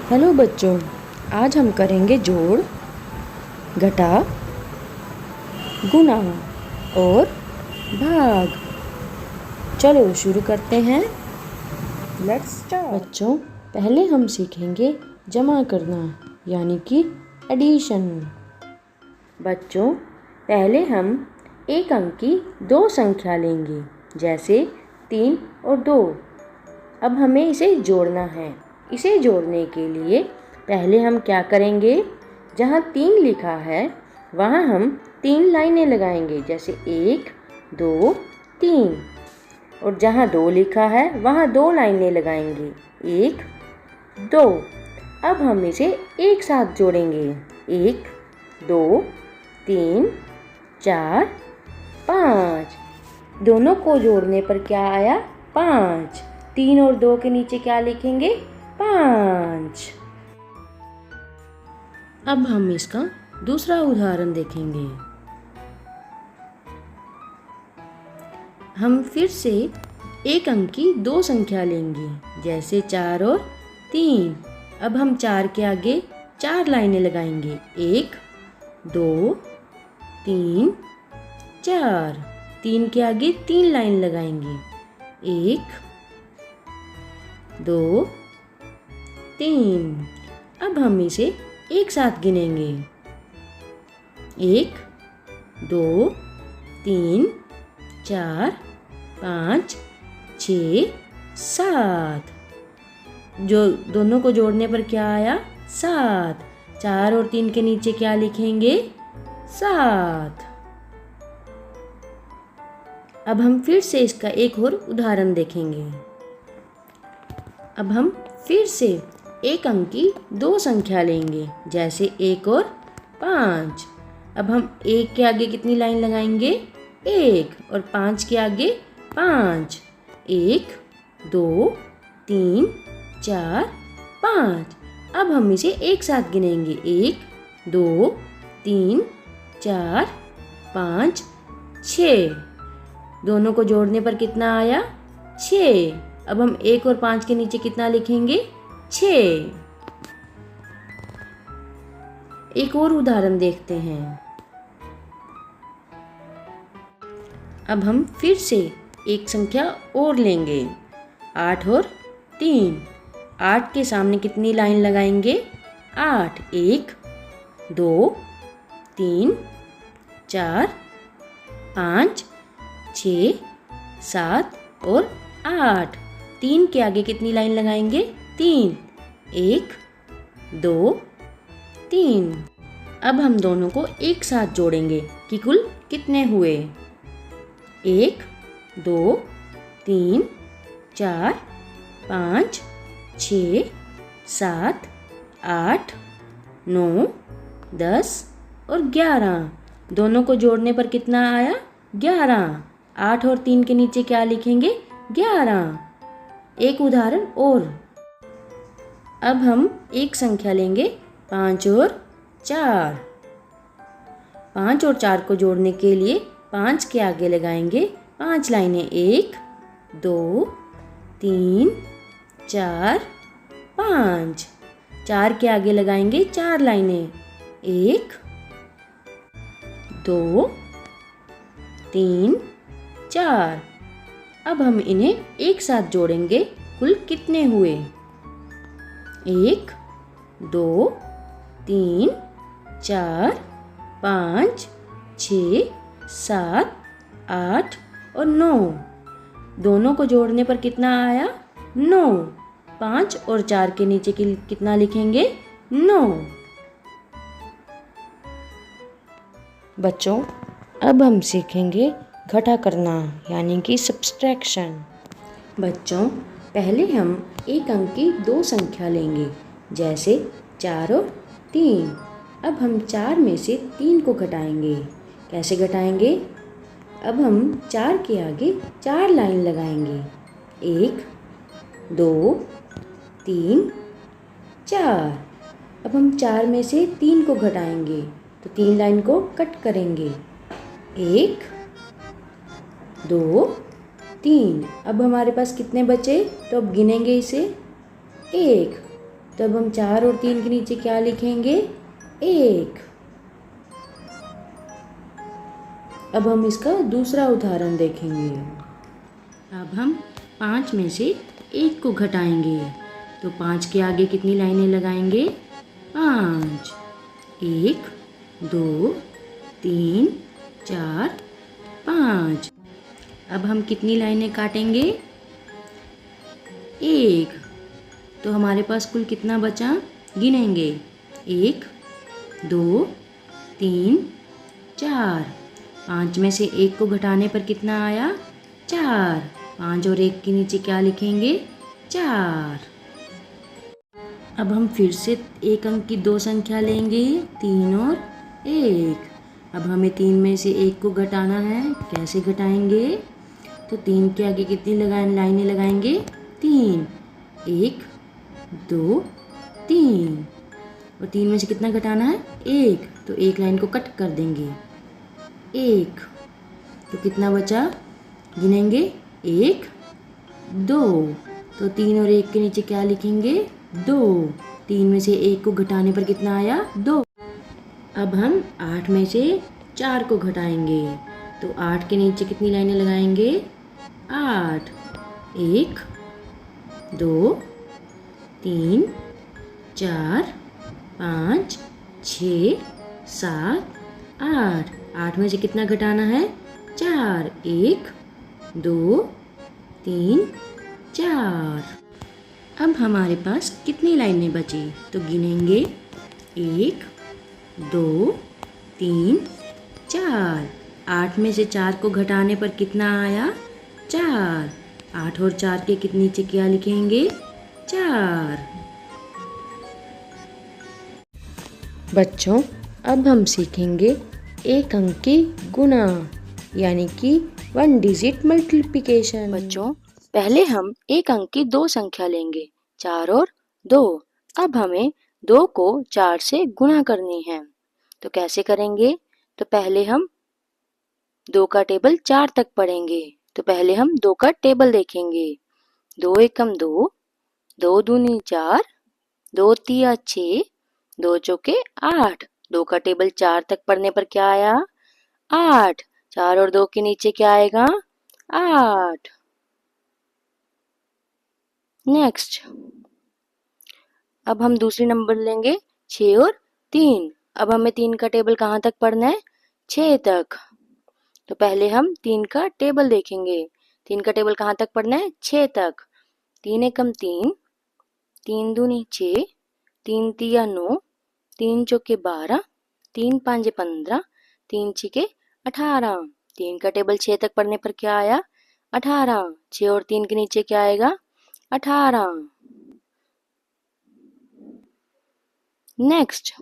Hello बच्चों, आज हम करेंगे जोड़, घटा, गुणा और भाग। चलो शुरू करते हैं। Let's start. बच्चों, पहले हम सीखेंगे जमा करना यानी कि एडिशन। बच्चों, पहले हम एक अंक की दो संख्या लेंगे, जैसे 3 और 2। अब हमें इसे जोड़ना है। इसे जोड़ने के लिए पहले हम क्या करेंगे, जहाँ 3 लिखा है वहाँ हम 3 लाइनें लगाएंगे, जैसे 1 2 3। और जहाँ 2 लिखा है वहाँ 2 लाइनें लगाएंगे, 1 2। अब हम इसे एक साथ जोड़ेंगे, 1 2 3 4 5। दोनों को जोड़ने पर क्या आया, 5। 3 और 2 के नीचे क्या लिखेंगे, 5। अब हम इसका दूसरा उदाहरण देखेंगे। हम फिर से एक अंक की दो संख्या लेंगे, जैसे 4 और 3। अब हम 4 के आगे 4 लाइनें लगाएंगे, 1 2 3 4। 3 के आगे 3 लाइन लगाएंगे, 1 2 3। अब हम इसे एक साथ गिनेंगे, 1 2 3 4 5 6 7। जो दोनों को जोड़ने पर क्या आया, 7। 4 और 3 के नीचे क्या लिखेंगे, 7। अब हम फिर से इसका एक और उदाहरण देखेंगे। अब हम फिर से एक अंक की दो संख्या लेंगे, जैसे 1 और 5। अब हम 1 के आगे कितनी लाइन लगाएंगे, 1। और 5 के आगे 5। 1 2 3 4 5। अब हम इसे एक साथ गिनेंगे, 1 2 3 4 5 6। दोनों को जोड़ने पर कितना आया, 6। अब हम 1 और 5 के नीचे कितना लिखेंगे, 6। एक और उदाहरण देखते हैं। अब हम फिर से एक संख्या और लेंगे, 8 और 3। 8 के सामने कितनी लाइन लगाएंगे, 8। 1 2 3 4 5 6 7 और 8। 3 के आगे कितनी लाइन लगाएंगे, 3। 1 2 3। अब हम दोनों को एक साथ जोड़ेंगे कि कुल कितने हुए, 1 2 3 4 5 6 7 8 9 10 और 11। दोनों को जोड़ने पर कितना आया, 11। 8 और 3 के नीचे क्या लिखेंगे, 11। एक उदाहरण और। अब हम एक संख्या लेंगे, 5 और 4। 5 और 4 को जोड़ने के लिए 5 के आगे लगाएंगे 5 लाइनें, 1 2 3 4 5। 4 के आगे लगाएंगे 4 लाइनें, 1 2 3 4। अब हम इन्हें एक साथ जोड़ेंगे, कुल कितने हुए, 1 2 3 4 5 6 7 8 और 9। दोनों को जोड़ने पर कितना आया, 9। 5 और 4 के नीचे कितना लिखेंगे, 9। बच्चों, अब हम सीखेंगे घटा करना यानी कि सब्सट्रैक्शन। बच्चों, पहले हम एक अंक की दो संख्या लेंगे, जैसे 4 और 3। अब हम 4 में से 3 को घटाएंगे। कैसे घटाएंगे, अब हम 4 के आगे 4 लाइन लगाएंगे, 1 2 3 4। अब हम 4 में से 3 को घटाएंगे तो 3 लाइन को कट करेंगे, 1 2 3। अब हमारे पास कितने बचे, तो अब गिनेंगे इसे, 1 तब हम 4 और 3 के नीचे क्या लिखेंगे? 1। अब हम इसका दूसरा उदाहरण देखेंगे। अब हम 5 में से 1 को घटाएंगे, तो 5 के आगे कितनी लाइनें लगाएंगे? 5। 1 2 3 4 5। अब हम कितनी लाइनें काटेंगे? 1। तो हमारे पास कुल कितना बचा? गिनेंगे। 1 2 3 4। 5 में से 1 को घटाने पर कितना आया? 4। 5 और 1 के नीचे क्या लिखेंगे? 4। अब हम फिर से एक अंक की 2 संख्या लेंगे, 3 और 1। अब हमें 3 में से 1 को घटाना है। कैसे घटाएंगे? तो 3 के आगे कितनी लाइनें लगाएंगे? 3। 1 2 3। और 3 में से कितना घटाना है? 1। तो एक लाइन को कट कर देंगे। 1। तो कितना बचा? गिनेंगे। 1 2। तो 3 और 1 के नीचे क्या लिखेंगे? 2। 3 में से 1 को घटाने पर कितना आया? 2। अब हम 8 में से 4 को घटाएंगे, तो 8 के नीचे कितनी लाइनें लगाएंगे? 8। 1 2 3 4 5 6 7 8। 8 में से कितना घटाना है? 4। 1 2 3 4। अब हमारे पास कितनी लाइनें बची? तो गिनेंगे। 1 2 3 4। 8 में से 4 को घटाने पर कितना आया? 4। 8 और 4 के नीचे क्या लिखेंगे? 4। बच्चों, अब हम सीखेंगे एक अंक की गुणा, यानी कि 1 डिजिट मल्टीप्लिकेशन। बच्चों, पहले हम एक अंक की 2 संख्या लेंगे, 4 और 2। अब हमें 2 को 4 से गुणा करनी है, तो कैसे करेंगे? तो पहले हम 2 का टेबल 4 तक पढ़ेंगे। तो पहले हम 2 का टेबल देखेंगे। 2 एकम 2, 2 दूनी 4, 2 तिया 6, 2 चौके 8। 2 का टेबल 4 तक पढ़ने पर क्या आया? 8। 4 और 2 के नीचे क्या आएगा? 8। नेक्स्ट, अब हम दूसरी नंबर लेंगे 6 और 3। अब हमें 3 का टेबल कहाँ तक पढ़ना है? 6 तक। तो पहले हम 3 का टेबल देखेंगे। 3 का टेबल कहाँ तक पढ़ना है? 6 तक। 3 एकम 3, 3 दूनी 6, 3 तिया 9, 3 चौके 12, 3 पांजे 15, 3 छिके 18। 3 का टेबल 6 तक पढ़ने पर क्या आया? 18। 6 और 3 के नीचे क्या आएगा? 18। नेक्स्ट,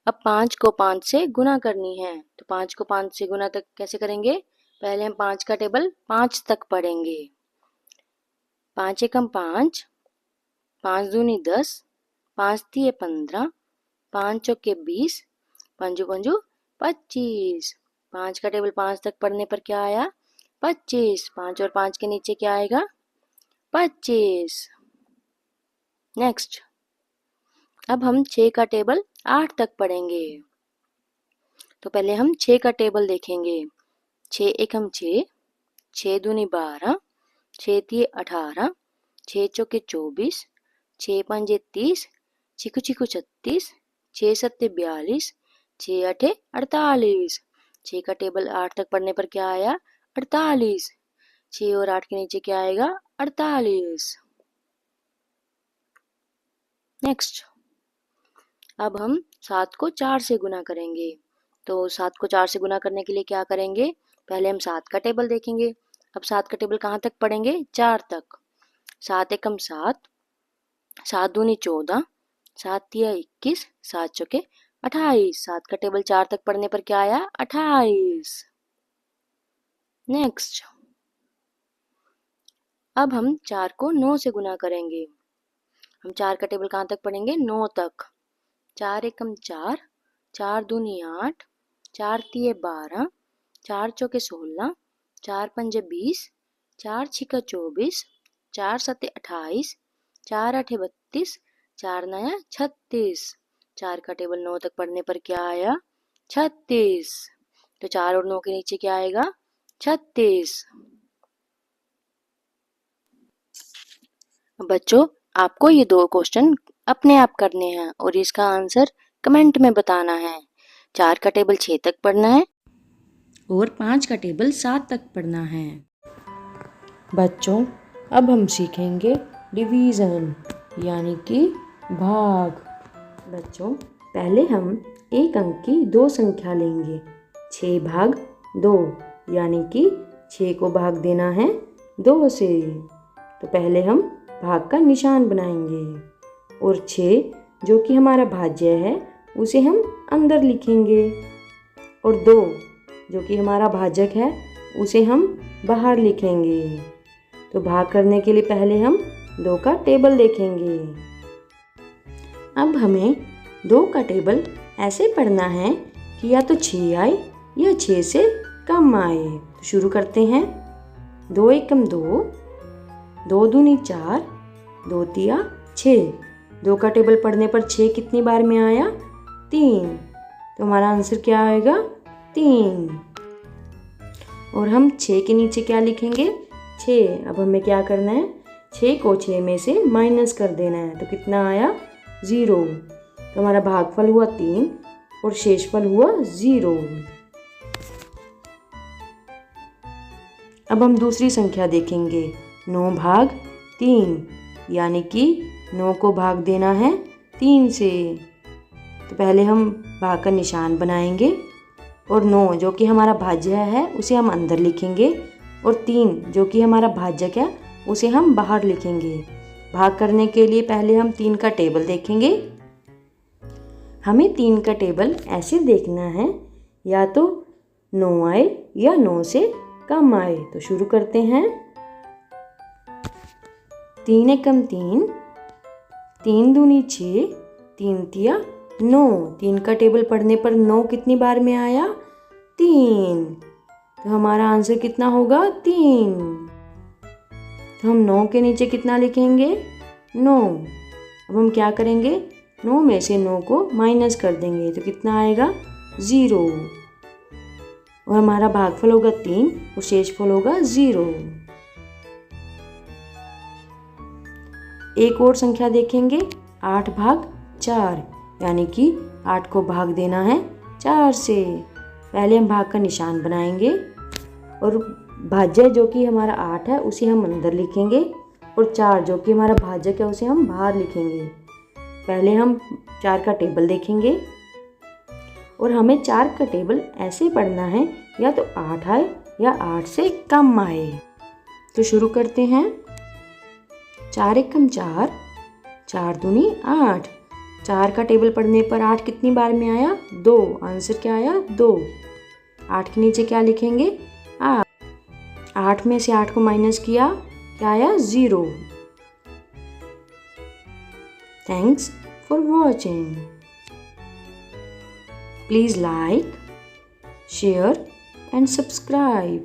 अब 5 को 5 से गुना करनी है, तो 5 को 5 से गुना तक कैसे करेंगे? पहले हम 5 का टेबल 5 तक पढ़ेंगे। 5 एकम 5, 5 दूनी 10, 5 तिये 15, 5 चौके 20, पंजू पंजू 25। 5 का टेबल 5 तक पढ़ने पर क्या आया? 25। 5 और 5 के नीचे क्या आएगा? 25। नेक्स्ट, अब हम 6 का टेबल 8 तक पढ़ेंगे। तो पहले हम 6 का टेबल देखेंगे। 6 एकम 6, 6 दूनी 12, 6 तिये 18, 6 चौके 24, 6 पंजे 30, छिकू छिकू 36, 6 सत्ते 42, 6 अठे 48। 6 का टेबल 8 तक पढ़ने पर क्या आया? 48। 6 और 8 के नीचे क्या आएगा? 48। नेक्स्ट, अब हम 7 को 4 से गुना करेंगे। तो 7 को 4 से गुना करने के लिए क्या करेंगे? पहले हम 7 का टेबल देखेंगे। अब 7 का टेबल कहाँ तक पढ़ेंगे? 4 तक। 7 एकम 7, 7 दूनी 14, 7 तिया 21, 7 चौके 28। 7 का टेबल 4 तक पढ़ने पर क्या आया? 28। नेक्स्ट, अब हम 4 को 9 से गुना करेंगे। हम 4 का टेबल कहाँ तक पढ़ेंगे? 9 तक। 4 एकम 4, 4 दूनी 8, 4 तिये 12, 4 चौके 16, 4 पंजे 20, 4 छिका 24, 4 सत्ते 28, 4 अठे 32, 4 नया 36। 4 का टेबल 9 तक पढ़ने पर क्या आया? 36। तो 4 और 9 के नीचे क्या आएगा? 36। बच्चों, आपको ये 2 क्वेश्चन अपने आप करने हैं और इसका आंसर कमेंट में बताना है। 4 का टेबल 6 तक पढ़ना है और 5 का टेबल 7 तक पढ़ना है। बच्चों, अब हम सीखेंगे डिवीज़न यानी कि भाग। बच्चों, पहले हम एक अंक की 2 संख्या लेंगे। 6 भाग 2 यानी कि 6 को भाग देना है 2 से। तो पहले हम भाग का निशान बनाएंगे और 6 जो कि हमारा भाज्य है उसे हम अंदर लिखेंगे और 2 जो कि हमारा भाजक है उसे हम बाहर लिखेंगे। तो भाग करने के लिए पहले हम 2 का टेबल देखेंगे। अब हमें 2 का टेबल ऐसे पढ़ना है कि या तो 6 आए या 6 से कम आए। तो शुरू करते हैं। 2 एकम 2, 2 दूनी 4, 2 तिया 6। 2 का टेबल पढ़ने पर 6 कितनी बार में आया? 3। तो हमारा आंसर क्या आएगा? 3। और हम 6 के नीचे क्या लिखेंगे? 6। अब हमें क्या करना है? 6 को 6 में से माइनस कर देना है। तो कितना आया? 0। तो हमारा भागफल हुआ 3 और शेषफल हुआ 0। अब हम दूसरी संख्या देखेंगे। 9 भाग 3 यानी कि 9 को भाग देना है 3 से। तो पहले हम भाग का निशान बनाएंगे और 9 जो कि हमारा भाज्य है उसे हम अंदर लिखेंगे और 3 जो कि हमारा भाजक है उसे हम बाहर लिखेंगे। भाग करने के लिए पहले हम 3 का टेबल देखेंगे। हमें 3 का टेबल ऐसे देखना है या तो 9 आए या 9 से कम आए। तो शुरू करते हैं। 3 एकम 3, 3 दूनी 6, 3 तिया 9। 3 का टेबल पढ़ने पर 9 कितनी बार में आया? 3। तो हमारा आंसर कितना होगा? 3। तो हम 9 के नीचे कितना लिखेंगे? 9। अब हम क्या करेंगे? 9 में से 9 को माइनस कर देंगे तो कितना आएगा? 0। और हमारा भागफल होगा 3 और शेषफल होगा 0। एक और संख्या देखेंगे। 8 भाग 4 यानी कि 8 को भाग देना है 4 से। पहले हम भाग का निशान बनाएंगे और भाज्य जो कि हमारा 8 है उसे हम अंदर लिखेंगे और 4 जो कि हमारा भाजक है उसे हम बाहर लिखेंगे। पहले हम 4 का टेबल देखेंगे और हमें 4 का टेबल ऐसे पढ़ना है या तो 8 आए या 8 से कम आए। तो शुरू करते हैं। 4 एकम 4, 4 दूनी 8। 4 का टेबल पढ़ने पर 8 कितनी बार में आया? 2। आंसर क्या आया? 2। 8 के नीचे क्या लिखेंगे? 8। 8 में से 8 को माइनस किया, क्या आया? 0। Thanks for watching. Please like, share and subscribe.